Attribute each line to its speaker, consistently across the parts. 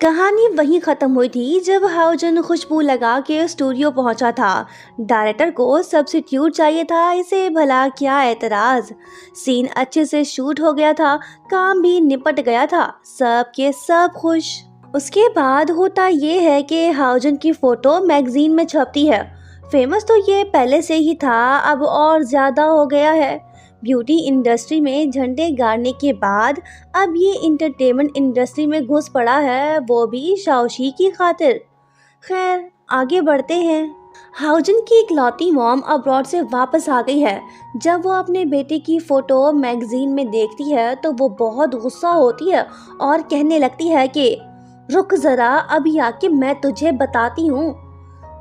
Speaker 1: कहानी वहीं खत्म हुई थी जब हाउजन खुशबू लगा के स्टूडियो पहुंचा था। डायरेक्टर को सब्स्टिट्यूट चाहिए था, इसे भला क्या एतराज। सीन अच्छे से शूट हो गया था, काम भी निपट गया था, सब के सब खुश। उसके बाद होता ये है कि हाउजन की फोटो मैगजीन में छपती है। फेमस तो ये पहले से ही था, अब और ज्यादा हो गया है। ब्यूटी इंडस्ट्री में झंडे गाड़ने के बाद अब ये इंटरटेनमेंट इंडस्ट्री में घुस पड़ा है, वो भी शाओशी की खातिर। खैर आगे बढ़ते हैं। हाउजन की इकलौती मॉम अब्रॉड से वापस आ गई है। जब वो अपने बेटे की फोटो मैगजीन में देखती है तो वो बहुत गुस्सा होती है और कहने लगती है कि रुक जरा, अभी आके मैं तुझे बताती हूँ।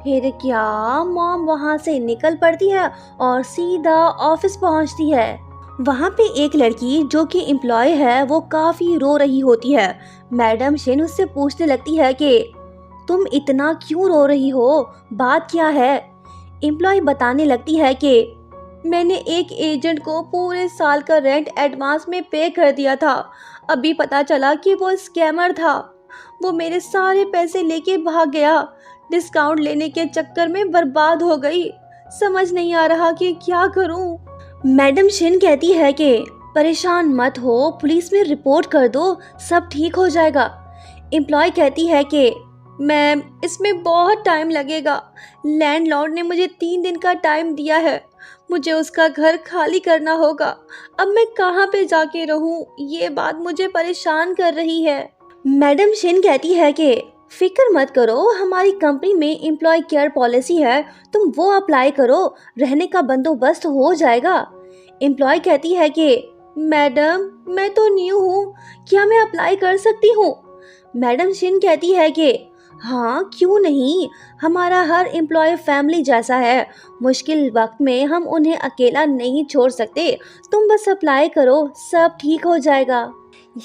Speaker 1: फिर क्या, मॉम वहाँ से निकल पड़ती है और सीधा ऑफिस पहुँचती है। वहाँ पे एक लड़की जो कि एम्प्लॉय है वो काफ़ी रो रही होती है। मैडम शिन उससे पूछने लगती है कि तुम इतना क्यों रो रही हो, बात क्या है। एम्प्लॉय बताने लगती है कि मैंने एक एजेंट को पूरे साल का रेंट एडवांस में पे कर दिया था। अभी पता चला कि वो स्कैमर था। वो मेरे सारे पैसे लेके भाग गया। डिस्काउंट लेने के चक्कर में बर्बाद हो गई। समझ नहीं आ रहा कि क्या करूं। मैडम शिन कहती है कि परेशान मत हो, पुलिस में रिपोर्ट कर दो, सब ठीक हो जाएगा। एम्प्लॉय कहती है कि मैम इसमें बहुत टाइम लगेगा। लैंडलॉर्ड ने मुझे 3 दिन का टाइम दिया है। मुझे उसका घर खाली करना होगा। अब मैं कहाँ पे जाके रहूं, ये बात मुझे परेशान कर रही है। मैडम शिन कहती है कि फिक्र मत करो, हमारी कंपनी में एम्प्लॉय केयर पॉलिसी है, तुम वो अप्लाई करो, रहने का बंदोबस्त हो जाएगा। एम्प्लॉय कहती है कि मैडम मैं तो न्यू हूँ, क्या मैं अप्लाई कर सकती हूँ। मैडम शिन कहती है कि हाँ क्यों नहीं, हमारा हर एम्प्लॉय फैमिली जैसा है। मुश्किल वक्त में हम उन्हें अकेला नहीं छोड़ सकते, तुम बस अप्लाई करो, सब ठीक हो जाएगा।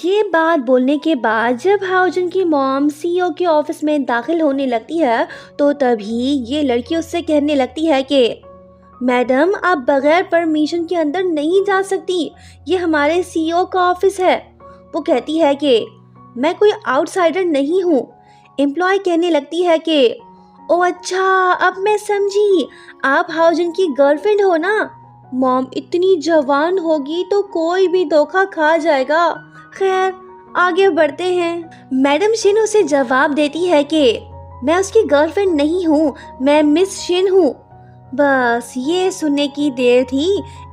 Speaker 1: ये बात बोलने के बाद जब हाउजन की मॉम सीईओ के ऑफिस में दाखिल होने लगती है तो तभी ये लड़की उससे कहने लगती है कि मैडम आप बगैर परमिशन के अंदर नहीं जा सकती, ये हमारे सीईओ का ऑफिस है। वो कहती है कि मैं कोई आउटसाइडर नहीं हूँ। एम्प्लॉय कहने लगती है कि ओ अच्छा, अब मैं समझी, आप हाउजन की गर्लफ्रेंड हो ना। मॉम इतनी जवान होगी तो कोई भी धोखा खा जाएगा। खैर आगे बढ़ते हैं। मैडम शिन उसे जवाब देती है कि मैं उसकी गर्लफ्रेंड नहीं हूँ, मैं मिस शिन हूँ। बस ये सुनने की देर थी।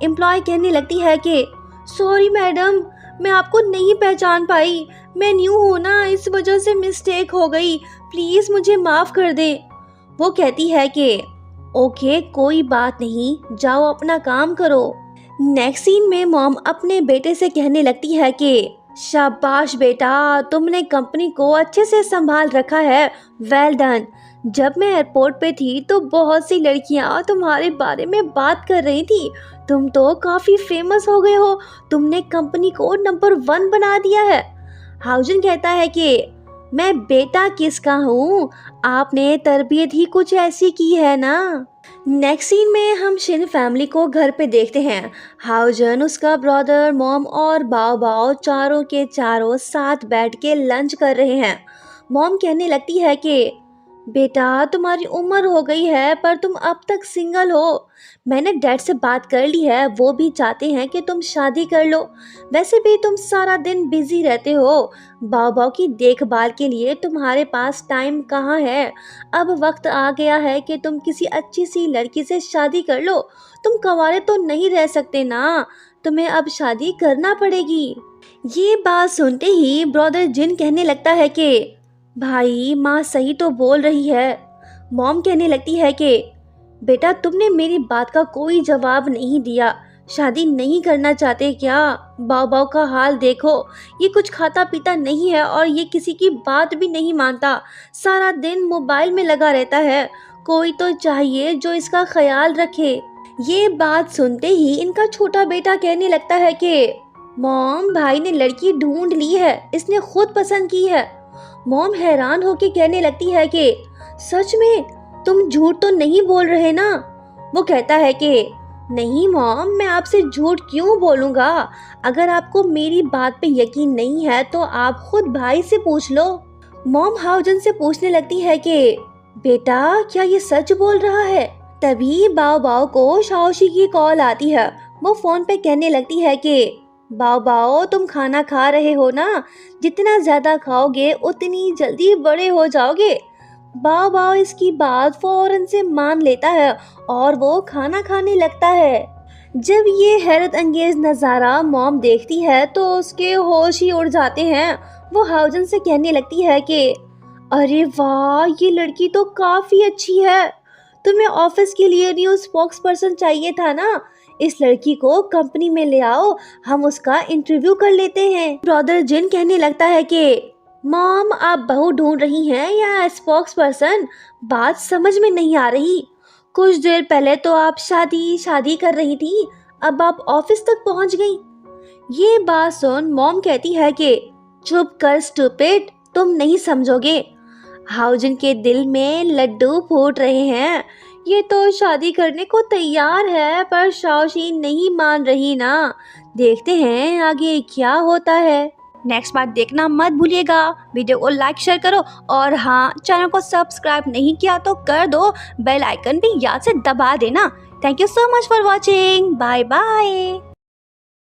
Speaker 1: एम्प्लॉय कहने लगती है कि सॉरी मैडम, मैं आपको नहीं पहचान पाई, मैं न्यू हूँ ना, इस वजह से मिस्टेक हो गई, प्लीज मुझे माफ कर दे। वो कहती है कि ओके कोई बात नहीं, जाओ अपना काम करो। नेक्स्ट सीन में मॉम अपने बेटे से कहने लगती है कि शाबाश बेटा, तुमने कंपनी को अच्छे से संभाल रखा है, वेल डन। जब मैं एयरपोर्ट पे थी तो बहुत सी लड़कियां तुम्हारे बारे में बात कर रही थी, तुम तो काफी फेमस हो गए हो, तुमने कंपनी को नंबर 1 बना दिया है। हाउजन कहता है कि मैं बेटा किसका हूँ, आपने तरबियत ही कुछ ऐसी की है ना। नेक्स्ट सीन में हम शिन फैमिली को घर पे देखते हैं। हाउजन, उसका ब्रदर, मॉम और बाओ बाओ चारों के चारों साथ बैठ के लंच कर रहे हैं। मॉम कहने लगती है कि बेटा तुम्हारी उम्र हो गई है पर तुम अब तक सिंगल हो। मैंने डैड से बात कर ली है, वो भी चाहते हैं कि तुम शादी कर लो। वैसे भी तुम सारा दिन बिजी रहते हो, बाओ बाओ की देखभाल के लिए तुम्हारे पास टाइम कहाँ है। अब वक्त आ गया है कि तुम किसी अच्छी सी लड़की से शादी कर लो। तुम कंवारे तो नहीं रह सकते ना, तुम्हें अब शादी करना पड़ेगी। ये बात सुनते ही ब्रदर जिन कहने लगता है कि भाई माँ सही तो बोल रही है। मॉम कहने लगती है कि बेटा तुमने मेरी बात का कोई जवाब नहीं दिया, शादी नहीं करना चाहते क्या। बाओ बाओ का हाल देखो, ये कुछ खाता पीता नहीं है और ये किसी की बात भी नहीं मानता, सारा दिन मोबाइल में लगा रहता है। कोई तो चाहिए जो इसका ख्याल रखे। ये बात सुनते ही इनका छोटा बेटा कहने लगता है कि मॉम भाई ने लड़की ढूंढ ली है, इसने खुद पसंद की है। मॉम हैरान होके कहने लगती है कि सच में, तुम झूठ तो नहीं बोल रहे ना। वो कहता है कि नहीं मॉम, मैं आपसे झूठ क्यों बोलूँगा? अगर आपको मेरी बात पे यकीन नहीं है तो आप खुद भाई से पूछ लो। मॉम हाउजन से पूछने लगती है कि बेटा क्या ये सच बोल रहा है? तभी बाओ बाओ को शाओशी की कॉल आती है। वो फोन पे कहने लगती है कि बाओ बाओ तुम खाना खा रहे हो ना, जितना ज्यादा खाओगे उतनी जल्दी बड़े हो जाओगे। बाओ बाओ इसकी बात फौरन से मान लेता है और वो खाना खाने लगता है। जब ये हैरत अंगेज नज़ारा मॉम देखती है तो उसके होश ही उड़ जाते हैं। वो हाउजन से कहने लगती है कि अरे वाह, ये लड़की तो काफ़ी अच्छी है। तुम्हें ऑफिस के लिए न्यू स्पोक्स पर्सन चाहिए था ना, इस लड़की को कंपनी में ले आओ, हम उसका इंटरव्यू कर लेते हैं। ब्रदर जिन कहने लगता है कि मॉम आप बहू ढूंढ रही हैं या स्पोक्स पर्सन? बात समझ में नहीं आ रही। कुछ देर पहले तो आप शादी कर रही थी, अब आप ऑफिस तक पहुंच गई। ये बात सुन मॉम कहती है कि चुप कर स्टूपिड, तुम नहीं समझोगे। हाउजन के दिल में लड्डू फूट रहे हैं। ये तो शादी करने को तैयार है पर शाओशी नहीं मान रही ना। देखते हैं आगे क्या होता है। नेक्स्ट पार्ट देखना मत भूलिएगा। वीडियो को लाइक शेयर करो और हाँ, चैनल को सब्सक्राइब नहीं किया तो कर दो, बेल आइकन भी याद से दबा देना। Thank you so much for watching. Bye bye.